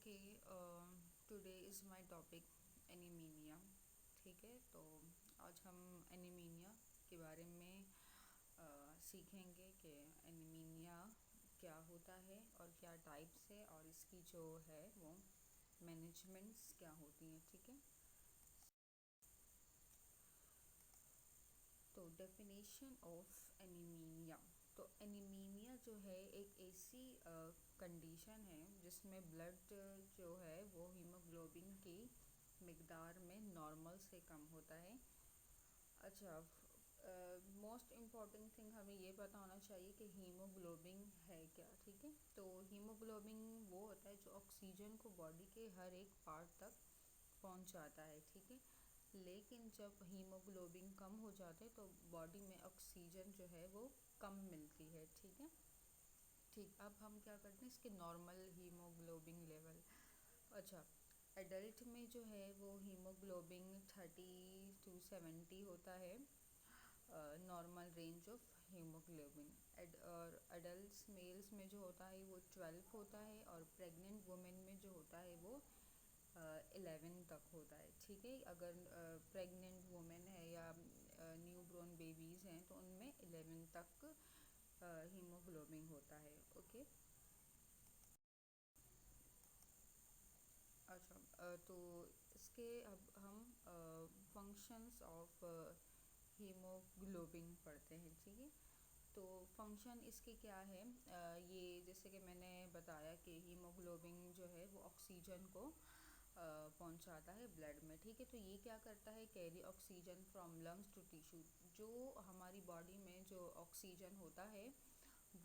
Okay. Today is my topic anaemia. ٹھیک ہے، تو آج ہم اینیمینیا کے بارے میں سیکھیں گے کہ اینیمینیا کیا ہوتا ہے اور کیا ٹائپس ہے اور اس کی جو ہے وہ مینجمنٹس کیا ہوتی ہیں. ٹھیک ہے، تو ڈیفینیشن آف اینیمینیا. تو اینیمینیا جو ہے ایک ایسی کنڈیشن ہے جس میں بلڈ جو ہے وہ ہیموگلوبن کی مقدار میں نارمل سے کم ہوتا ہے. اچھا، موسٹ امپورٹنٹ تھنگ ہمیں یہ پتہ ہونا چاہیے کہ ہیموگلوبن ہے کیا. ٹھیک ہے، تو ہیموگلوبن وہ ہوتا ہے جو آکسیجن کو باڈی کے ہر ایک پارٹ تک پہنچاتا ہے. ٹھیک ہے، لیکن جب ہیموگلوبن کم ہو جاتے تو باڈی میں آکسیجن جو ہے وہ کم ملتی ہے. ٹھیک ہے، ٹھیک. اب ہم کیا کرتے ہیں اس کے نارمل ہیموگلوبن لیول. اچھا، ایڈلٹ میں جو ہے وہ ہیموگلوبن 30 to 70 ہوتا ہے، نارمل رینج آف ہیموگلوبن. اور ایڈلٹس میلس میں جو ہوتا ہے وہ 12 ہوتا ہے، اور پریگننٹ وومن میں جو ہوتا ہے وہ 11 تک ہوتا ہے. ٹھیک ہے، اگر پریگننٹ وومن ہے یا نیو برون بیبیز ہیں تو ان میں 11 تک ہیموگلوبن ہوتا ہے. اوکے. اچھا، تو اس کے اب ہم فنکشنس آف ہیموگلوبن پڑھتے ہیں. ٹھیک ہے، تو فنکشن اس کے کیا ہے. یہ جیسے کہ میں نے بتایا کہ ہیموگلوبن جو ہے وہ آکسیجن کو پہنچاتا ہے بلڈ میں. ٹھیک ہے، تو یہ کیا کرتا ہے، carry oxygen from lungs to tissue. جو ہماری باڈی میں جو آکسیجن ہوتا ہے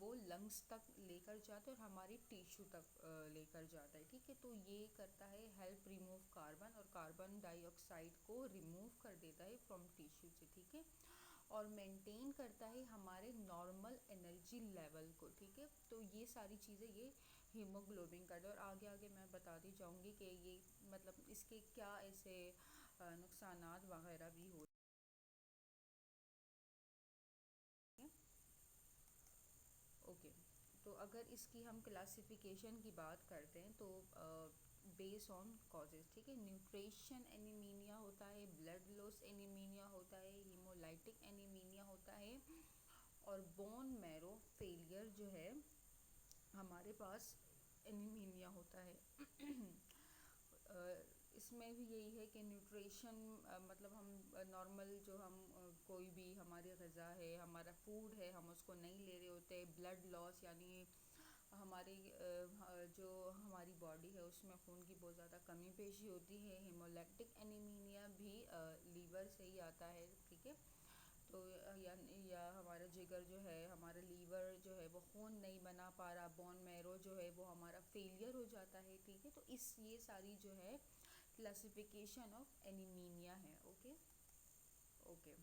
وہ لنگس تک لے کر جاتا ہے اور ہماری ٹیشو تک لے کر جاتا ہے. ٹھیک ہے، تو یہ کرتا ہے ہیلپ ریموو کاربن، اور کاربن ڈائی آکسائڈ کو ریموو کر دیتا ہے فرام ٹیشو سے. ٹھیک ہے، اور مینٹین کرتا ہے ہمارے نارمل انرجی لیول کو. ٹھیک ہے، تو یہ ساری چیزیں یہ ہیموگلوبن کرتا ہے. اور آگے آگے میں بتاتی جاؤں گی کہ یہ مطلب اس کے کیا ایسے نقصانات وغیرہ بھی ہوتے ہیں. اوکے، تو اگر اس کی ہم کلاسیفیکیشن کی بات کرتے ہیں تو بیس آن کازز. ٹھیک ہے، نیوٹریشن اینیمینیا ہوتا ہے، بلڈ لوس اینیمینیا ہوتا ہے، ہیمولائٹک اینیمینیا ہوتا ہے، اور بون میرو فیلئر جو ہے ہمارے پاس اینیمینیا ہوتا ہے. اس میں بھی یہی ہے کہ نیوٹریشن مطلب ہم نارمل جو ہم کوئی بھی ہماری غذا ہے، ہمارا فوڈ ہے، ہم اس کو نہیں لے رہے ہوتے. بلڈ لاس یعنی ہماری جو ہماری باڈی ہے اس میں خون کی بہت زیادہ کمی پیشی ہوتی ہے. ہیمولیکٹک اینیمینیا بھی لیور سے ہی آتا ہے. ٹھیک ہے، تو یا ہمارا جگر جو ہے، ہمارا لیور جو ہے وہ خون نہیں بنا پا رہا، بون میرو جو ہے وہ ہمارا فیلئر ہو جاتا ہے. ٹھیک ہے، تو یہ ساری جو ہے کلاسیفیکیشن آف اینیمینیا ہے. Okay okay.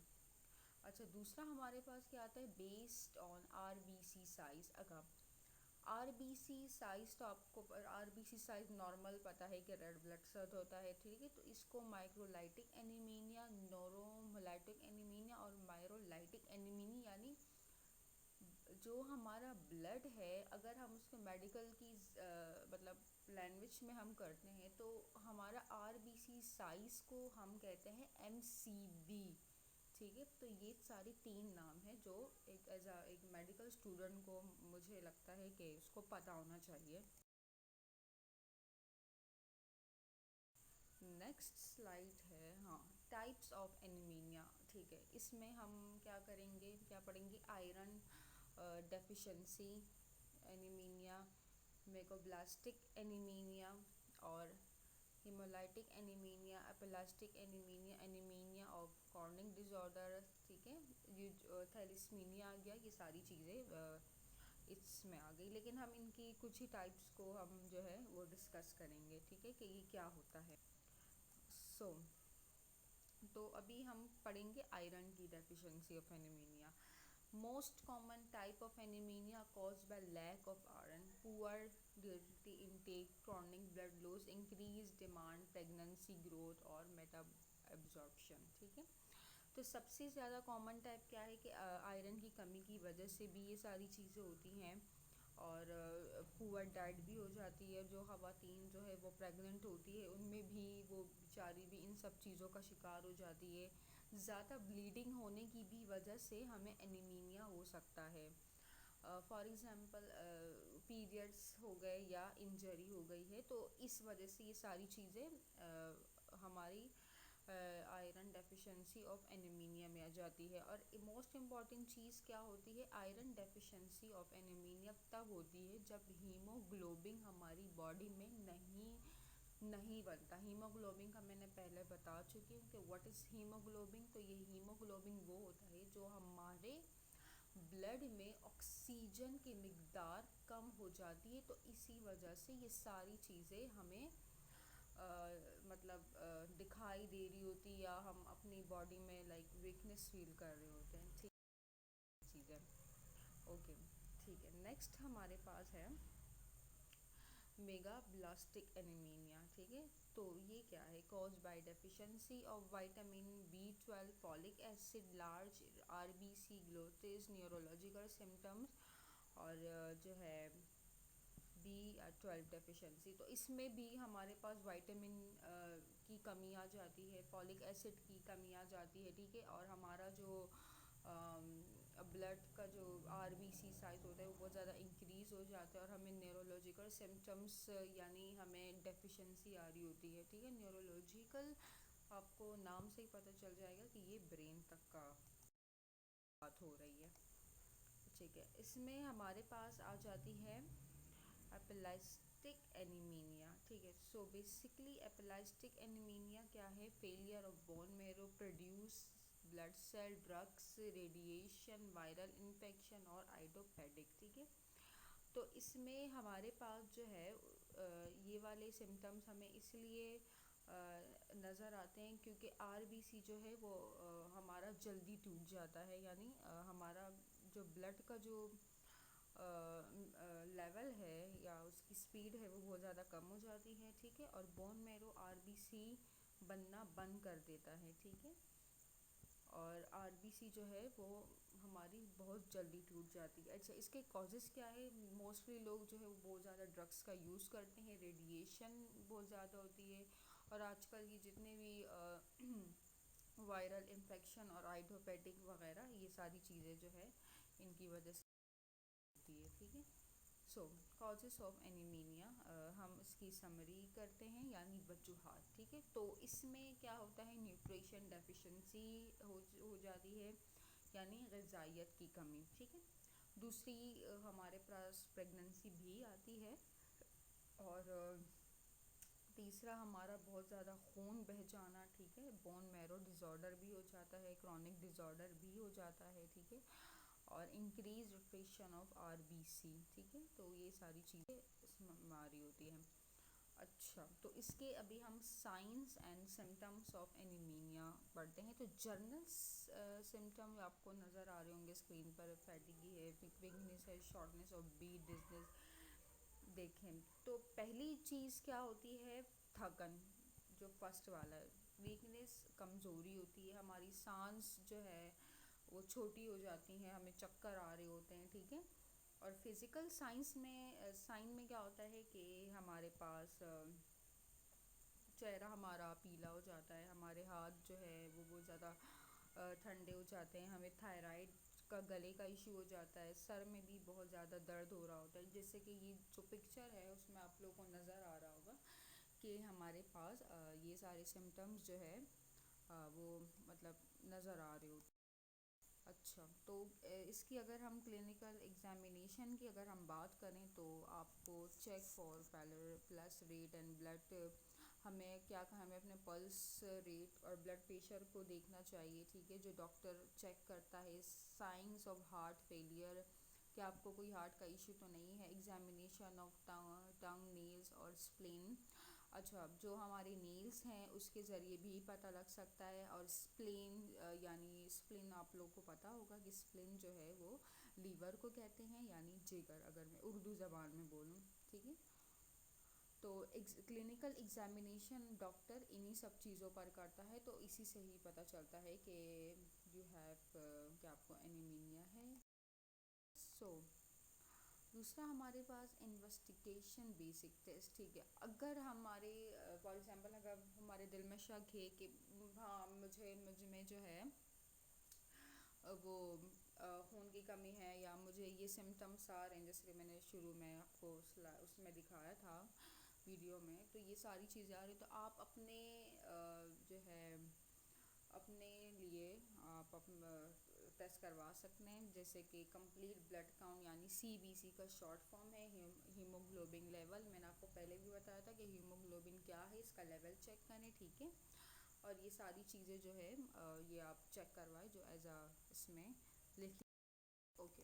اچھا، دوسرا ہمارے پاس کیا آتا ہے، based on R B C size. اگر آر بی سی سائز تو آپ کو R B C size normal پتہ ہے کہ ریڈ بلڈ سیل ہوتا ہے. ٹھیک ہے، تو اس کو مائکرولائٹک اینیمینیا، نورومولائٹک اینیمینیا اور مائرولائٹک اینیمینیا یعنی جو ہمارا بلڈ ہے اگر ہم اس کو میڈیکل کی مطلب لینگویج میں ہم کرتے ہیں تو ہمارا آر بی سی سائز کو ہم کہتے ہیں ایم سی بی. ٹھیک ہے، تو یہ ساری 3 نام ہیں جو ایک ایز ایک میڈیکل اسٹوڈنٹ کو مجھے لگتا ہے کہ اس کو پتہ ہونا چاہیے. نیکسٹ سلائڈ ہے ٹائپس آف اینیمینیا. ٹھیک ہے، اس میں ہم کیا کریں گے، کیا پڑھیں گے، آئرن ڈیفیشنسی اینیمینیا، میگوبلاسٹک اینیمینیا، اور ہیمولائٹک اینیمینیا، aplastic اینیمینیا، اینیمینیا of Karnik days order. ٹھیک ہے، یہ تھیلیسمینیا آ گیا. یہ ساری چیزیں اس میں آ گئی، لیکن ہم ان کی کچھ ہی ٹائپس کو ہم جو ہے وہ ڈسکس کریں گے. ٹھیک ہے، کہ یہ کیا ہوتا ہے. تو ابھی ہم پڑھیں گے آئرن کی deficiency of anaemia. Most common type of anaemia caused by lack of iron, poor diet intake, chronic blood loss, increase demand, pregnancy growth اور میٹا ایبزارپشن. ٹھیک ہے، تو سب سے زیادہ کامن ٹائپ کیا ہے کہ آئرن کی کمی کی وجہ سے بھی یہ ساری چیزیں ہوتی ہیں. اور پور ڈائٹ بھی ہو جاتی ہے. جو خواتین جو ہے وہ پریگننٹ ہوتی ہے ان میں بھی وہ بیچاری بھی ان سب چیزوں کا شکار ہو جاتی ہے. زیادہ بلیڈنگ ہونے کی بھی وجہ سے ہمیں انیمیا ہو سکتا ہے. فار ایگزامپل پیریڈس ہو گئے یا انجری ہو گئی ہے تو اس وجہ سے یہ ساری چیزیں ہماری آئرن ڈیفیشنسی آف انیمیا میں آ جاتی ہے. اور موسٹ امپورٹنٹ چیز کیا ہوتی ہے؟ آئرن ڈیفیشنسی آف انیمیا تب ہوتی ہے جب ہیموگلوبن ہماری باڈی میں نہیں بنتا. ہیموگلوبن کا میں نے پہلے بتا چکی ہوں کہ واٹ از ہیموگلوبن. تو یہ ہیموگلوبن وہ ہوتا ہے جو ہمارے بلڈ میں آکسیجن کی مقدار کم ہو جاتی ہے. تو اسی وجہ سے یہ ساری چیزیں ہمیں مطلب دکھائی دے رہی ہوتی یا ہم اپنی باڈی میں لائک ویکنیس فیل کر رہے ہوتے ہیں. ٹھیک چیز ہے. اوکے ٹھیک ہے. نیکسٹ ہمارے پاس ہے میگا بلاسٹک انیمیا. ٹھیک ہے. تو یہ کیا ہے؟ Cause by deficiency of vitamin B12 folic acid large RBC glossitis neurological symptoms اور جو ہے B12 ڈیفیشنسی. تو اس میں بھی ہمارے پاس وائٹامن کی کمی آ جاتی ہے, فولک ایسڈ کی کمی آ جاتی ہے. ٹھیک ہے. اور ہمارا جو بلڈ کا جو RBC سائز ہوتا ہے وہ بہت زیادہ انکریز ہو جاتا ہے اور ہمیں نیورولوجیکل سمٹمس یعنی ہمیں ڈیفیشنسی آ رہی ہوتی ہے. ٹھیک ہے. نیورولوجیکل آپ کو نام سے ہی پتہ چل جائے گا کہ یہ برین تک کا بات ہو رہی ہے. ٹھیک ہے. اس میں ہمارے پاس آ جاتی ہے اپلاسٹک انیمیا. ٹھیک ہے. سو بیسکلی اپلاسٹک انیمیا کیا ہے؟ Failure of bone marrow produce blood cell drugs radiation viral infection اور آئیڈوپیڈک. ٹھیک ہے. تو اس میں ہمارے پاس جو ہے یہ والے سمٹمز ہمیں اس لیے نظر آتے ہیں کیونکہ RBC جو ہے وہ ہمارا جلدی ٹوٹ جاتا ہے. یعنی ہمارا جو بلڈ کا جو لیول ہے یا اس کی سپیڈ ہے وہ بہت زیادہ کم ہو جاتی ہے. ٹھیک ہے. اور بون میرو RBC بننا بند کر دیتا ہے. ٹھیک ہے. اور RBC جو ہے وہ ہماری بہت جلدی ٹوٹ جاتی ہے. اچھا اس کے کازز کیا ہے؟ موسٹلی لوگ جو ہے وہ بہت زیادہ ڈرگس کا یوز کرتے ہیں, ریڈیشن بہت زیادہ ہوتی ہے, اور آج کل یہ جتنے بھی وائرل انفیکشن اور آئیڈوپیٹک وغیرہ یہ ساری چیزیں جو ہے ان کی وجہ سے ہوتی ہے. ٹھیک ہے. سو کازز آف انیمیا ہم اس کی سمری کرتے ہیں یعنی وجوہات. ٹھیک ہے. تو اس میں کیا ہوتا ہے؟ نیوٹریشن ڈیفیشنسی ہو جاتی ہے یعنی غذائیت کی کمی. ٹھیک ہے. دوسری ہمارے پاس پریگننسی بھی آتی ہے, اور تیسرا ہمارا بہت زیادہ خون بہہ جانا. ٹھیک ہے. بون میرو ڈیزارڈر بھی ہو جاتا ہے, کرونک ڈیزارڈر بھی ہو جاتا ہے. ٹھیک ہے. اور انکریز ریفریشن آف RBC. ٹھیک ہے. تو یہ ساری چیزیں اس میں آ رہی ہوتی ہیں. اچھا تو اس کے ابھی ہم science and symptoms of anaemia پڑھتے ہیں. تو جرنل سمٹم آپ کو نظر آ رہے ہوں گے اسکرین پر. فیٹیگی ہے, ویکنیس ہے, شارٹنیس آف بیٹ, ڈزنس. دیکھیں تو پہلی چیز کیا ہوتی ہے؟ تھکن. جو فرسٹ والا ہے ویکنیس, کمزوری ہوتی ہے, ہماری سانس جو ہے وہ چھوٹی ہو جاتی ہیں, ہمیں چکر آ رہے ہوتے ہیں. ٹھیک ہے. اور فزیکل سائن میں کیا ہوتا ہے کہ ہمارے پاس چہرہ ہمارا پیلا ہو جاتا ہے, ہمارے ہاتھ جو ہے وہ بہت زیادہ ٹھنڈے ہو جاتے ہیں, ہمیں تھائرائڈ کا گلے کا ایشو ہو جاتا ہے, سر میں بھی بہت زیادہ درد ہو رہا ہوتا ہے. جیسے کہ یہ جو پکچر ہے اس میں آپ لوگوں کو نظر آ رہا ہوگا کہ ہمارے پاس یہ سارے سمٹمز جو ہے وہ مطلب نظر آ رہے ہوتے ہیں. اچھا تو اس کی اگر ہم کلینکل ایگزامینیشن کی اگر ہم بات کریں تو آپ کو check for pulse rate and blood, ہمیں کیا کہا, ہمیں اپنے پلس ریٹ اور بلڈ پریشر کو دیکھنا چاہیے. ٹھیک ہے. جو ڈاکٹر چیک کرتا ہے سائنس آف ہارٹ فیلئر, کہ آپ کو کوئی ہارٹ کا ایشو تو نہیں ہے. ایگزامینیشن آف ٹنگ, نیلز اور اسپلین. اچھا جو ہمارے نیلز ہیں اس کے ذریعے بھی پتہ لگ سکتا ہے. اور اسپلین یعنی اسپلین آپ لوگ کو پتہ ہوگا کہ اسپلین جو ہے وہ لیور کو کہتے ہیں یعنی جگر, اگر میں اردو زبان میں بولوں. ٹھیک ہے. تو کلینکل ایگزامینیشن ڈاکٹر انہی سب چیزوں پر کرتا ہے, تو اسی سے ہی پتہ چلتا ہے کہ یو ہیو کہ آپ کو انیمیا ہے. سو دوسرا ہمارے پاس انویسٹیگیشن بیسک ٹیسٹ. ٹھیک ہے، اگر ہمارے فار ایگزامپل اگر ہمارے دل میں شک ہے کہ ہاں مجھ میں جو ہے وہ خون کی کمی ہے، یا مجھے یہ سمٹمس آ رہے ہیں، جیسے کہ میں نے شروع میں آپ کو اس میں دکھایا تھا ویڈیو میں، تو یہ ساری چیزیں آ رہی، تو آپ اپنے جو ہے اپنے لیے آپ ٹیسٹ کروا سکتے ہیں، جیسے کہ کمپلیٹ بلڈ کاؤنٹ یعنی CBC کا شارٹ فارم ہے، ہیموگلوبن لیول. میں نے آپ کو پہلے بھی بتایا تھا کہ ہیموگلوبن کیا ہے، اس کا لیول چیک کریں. ٹھیک ہے، اور یہ ساری چیزیں جو ہے یہ آپ چیک کروائیں جو ایز اس میں لکھ. اوکے.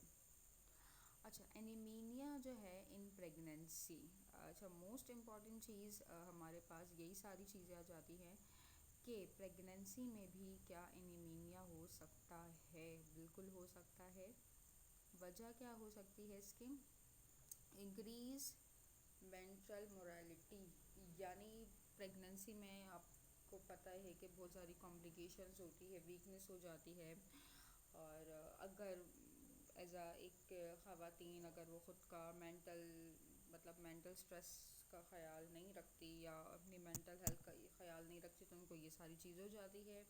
اچھا، انیمیا جو ہے ان پریگننسی. اچھا، موسٹ امپورٹنٹ چیز ہمارے پاس یہی ساری چیزیں آ جاتی ہیں کہ پریگننسی میں بھی کیا انیمیا ہو سکتا ہے. بالکل ہو سکتا ہے. وجہ کیا ہو سکتی ہے اس کی؟ انکریز مینٹرل مورالٹی، یعنی پریگننسی میں آپ کو پتہ ہے کہ بہت ساری کمپلیکیشنز ہوتی ہے، ویکنیس ہو جاتی ہے، اور اگر ایز ایک خواتین اگر وہ خود کا مینٹل اسٹریس کا خیال نہیں رکھتی یا اپنی مینٹل ہیلتھ کا خیال نہیں رکھتی تو ان کو یہ ساری چیز ہو جاتی ہے.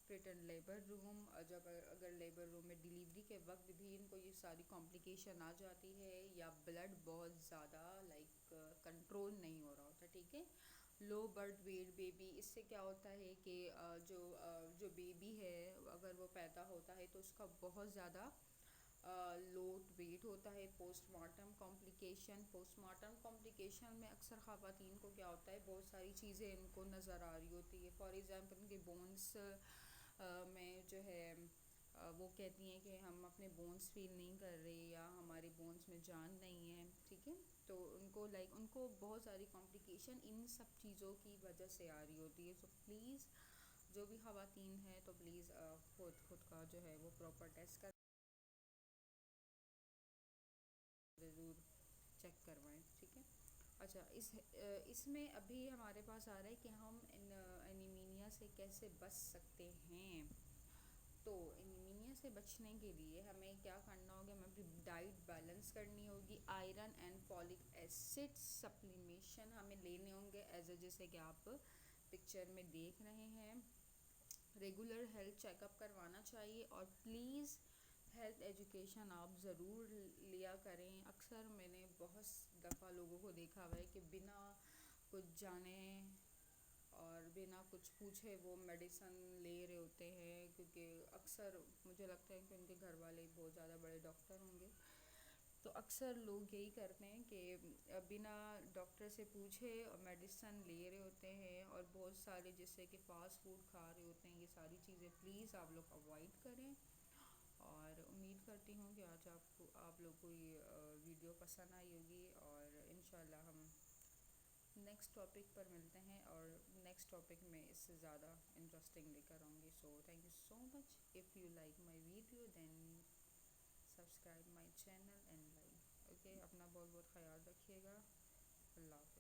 پریٹرن لیبر روم، جب اگر لیبر روم میں ڈیلیوری کے وقت بھی ان کو یہ ساری کمپلیکیشن آ جاتی ہے، یا بلڈ بہت زیادہ کنٹرول نہیں ہو رہا ہوتا. ٹھیک ہے، لو برتھ ویٹ بیبی، اس سے کیا ہوتا ہے کہ جو بیبی ہے اگر وہ پیدا ہوتا ہے تو اس کا بہت زیادہ لو ویٹ ہوتا ہے. پوسٹ مارٹم کمپلیکیشن میں اکثر خواتین کو کیا ہوتا ہے، بہت ساری چیزیں ان کو نظر آ رہی ہوتی ہے. فار ایگزامپل ان کے بونس میں جو ہے وہ کہتی ہیں کہ ہم اپنے بونس فیل نہیں کر رہے، یا ہمارے بونس میں جان نہیں ہے. ٹھیک ہے، تو ان کو بہت ساری کمپلیکیشن ان سب چیزوں کی وجہ سے آ رہی ہوتی ہے. سو پلیز جو بھی خواتین ہیں تو پلیز خود کا جو ہے وہ پراپر ٹیسٹ کر ضرور چیک کروائیں. ٹھیک ہے. اچھا، اس میں ابھی ہمارے پاس آ رہا ہے کہ ہم انیمیا سے کیسے بچ سکتے ہیں. تو انیمیا سے بچنے کے لیے ہمیں کیا کرنا ہوگا، ہمیں اپنی ڈائٹ بیلنس کرنی ہوگی. آئرن اینڈ فولک ایسڈ سپلیمیشن ہمیں لینے ہوں گے جیسے کہ آپ پکچر میں دیکھ رہے ہیں. ریگولر ہیلتھ چیک اپ کروانا چاہیے، اور پلیز ہیلتھ ایجوکیشن آپ ضرور لیا کریں. اکثر میں نے بہت دفعہ لوگوں کو دیکھا ہوا ہے کہ بنا کچھ جانے اور بنا کچھ پوچھے وہ میڈیسن لے رہے ہوتے ہیں، کیونکہ اکثر مجھے لگتا ہے کہ ان کے گھر والے بہت زیادہ بڑے ڈاکٹر ہوں گے، تو اکثر لوگ یہی کرتے ہیں کہ بنا ڈاکٹر سے پوچھے میڈیسن لے رہے ہوتے ہیں، اور بہت سارے جیسے کہ فاسٹ فوڈ کھا رہے ہوتے ہیں. یہ ساری چیزیں پلیز آپ لوگ اوائڈ کریں. اور امید کرتی ہوں کہ آج آپ لوگ کو یہ ویڈیو پسند آئی ہوگی، اور انشاءاللہ ہم نیکسٹ ٹاپک پر ملتے ہیں، اور نیکسٹ ٹاپک میں اس سے زیادہ انٹرسٹنگ لے کر آؤں گی. So thank you so much. If you like my video then subscribe my channel and like. Okay, اپنا بہت بہت خیال رکھیے گا. اللہ حافظ.